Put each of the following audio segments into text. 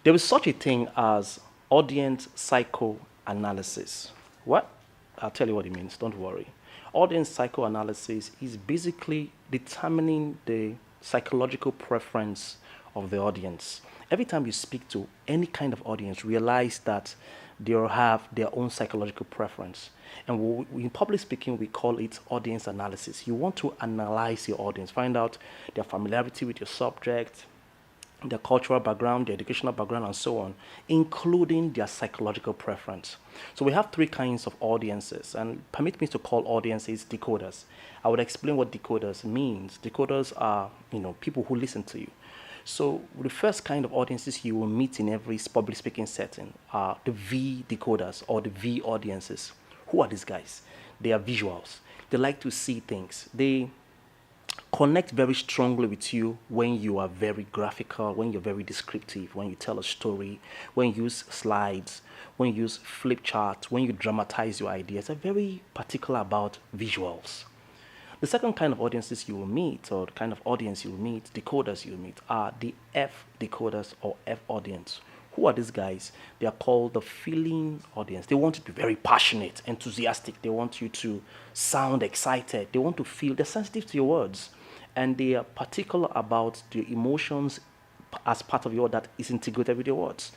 There is such a thing as audience psychoanalysis. What? I'll tell you what it means, don't worry. Audience psychoanalysis is basically determining the psychological preference of the audience. Every time you speak to any kind of audience, realize that they have their own psychological preference. And in public speaking, we call it audience analysis. You want to analyze your audience, find out their familiarity with your subject, their cultural background, their educational background, and so on, including their psychological preference. So we have three kinds of audiences, and permit me to call audiences decoders. I would explain what decoders means. Decoders are, people who listen to you. So the first kind of audiences you will meet in every public speaking setting are the V decoders or the V audiences. Who are these guys? They are visuals. They like to see things. They connect very strongly with you when you are very graphical, when you're very descriptive, when you tell a story, when you use slides, when you use flip charts, when you dramatize your ideas. They're very particular about visuals. The second kind of audiences you will meet, or the kind of audience you will meet, decoders you will meet, are the F decoders or F audience. Who are these guys? They are called the feeling audience. They want you to be very passionate, enthusiastic. They want you to sound excited. They want to feel, they're sensitive to your words. And they are particular about the emotions as part of your that is integrated with your words.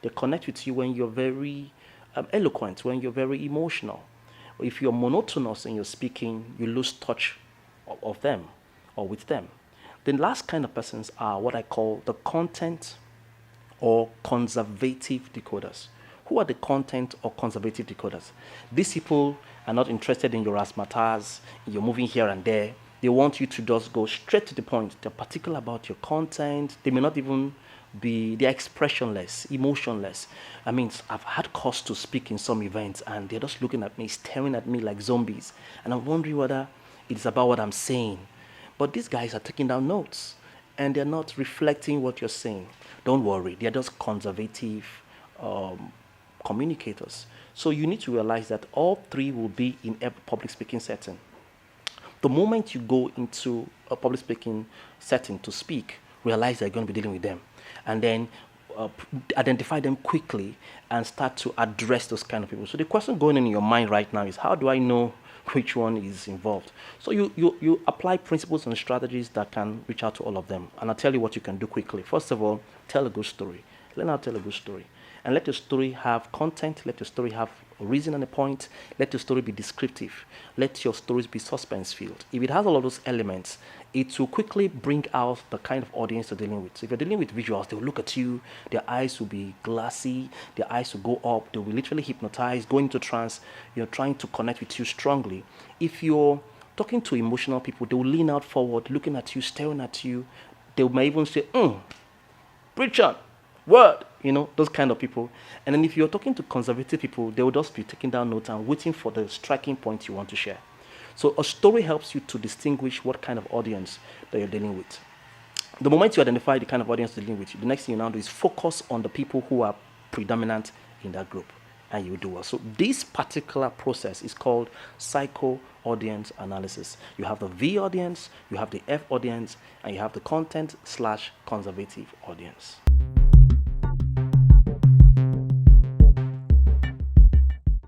They connect with you when you're very eloquent, when you're very emotional. If you're monotonous in your speaking, you lose touch of them or with them. The last kind of persons are what I call the content or conservative decoders. Who are the content or conservative decoders? These people are not interested in your razzmatazz, you're moving here and there. They want you to just go straight to the point. They're particular about your content. They may not even they're expressionless, emotionless. I mean, I've had cause to speak in some events and they're just looking at me, staring at me like zombies. And I'm wondering whether it's about what I'm saying. But these guys are taking down notes and they're not reflecting what you're saying. Don't worry, they're just conservative communicators. So you need to realize that all three will be in every public speaking setting. The moment you go into a public speaking setting to speak, realize that you're going to be dealing with them. And then identify them quickly and start to address those kind of people. So the question going on in your mind right now is, how do I know which one is involved? So you apply principles and strategies that can reach out to all of them. And I'll tell you what you can do quickly. First of all, tell a good story. Learn how to tell a good story. And let your story have content. Let your story have a reason and a point. Let your story be descriptive. Let your stories be suspense-filled. If it has all of those elements, it will quickly bring out the kind of audience you're dealing with. So if you're dealing with visuals, they will look at you. Their eyes will be glassy. Their eyes will go up. They will literally hypnotize, go into trance. You're trying to connect with you strongly. If you're talking to emotional people, they will lean out forward, looking at you, staring at you. They may even say, preacher, word, those kind of people. And then if you're talking to conservative people, they will just be taking down notes and waiting for the striking point you want to share. So a story helps you to distinguish what kind of audience that you're dealing with. The moment you identify the kind of audience you're dealing with, the next thing you now do is focus on the people who are predominant in that group, and you do well. So this particular process is called psycho audience analysis. You have the V audience, you have the F audience, and you have the content/conservative audience.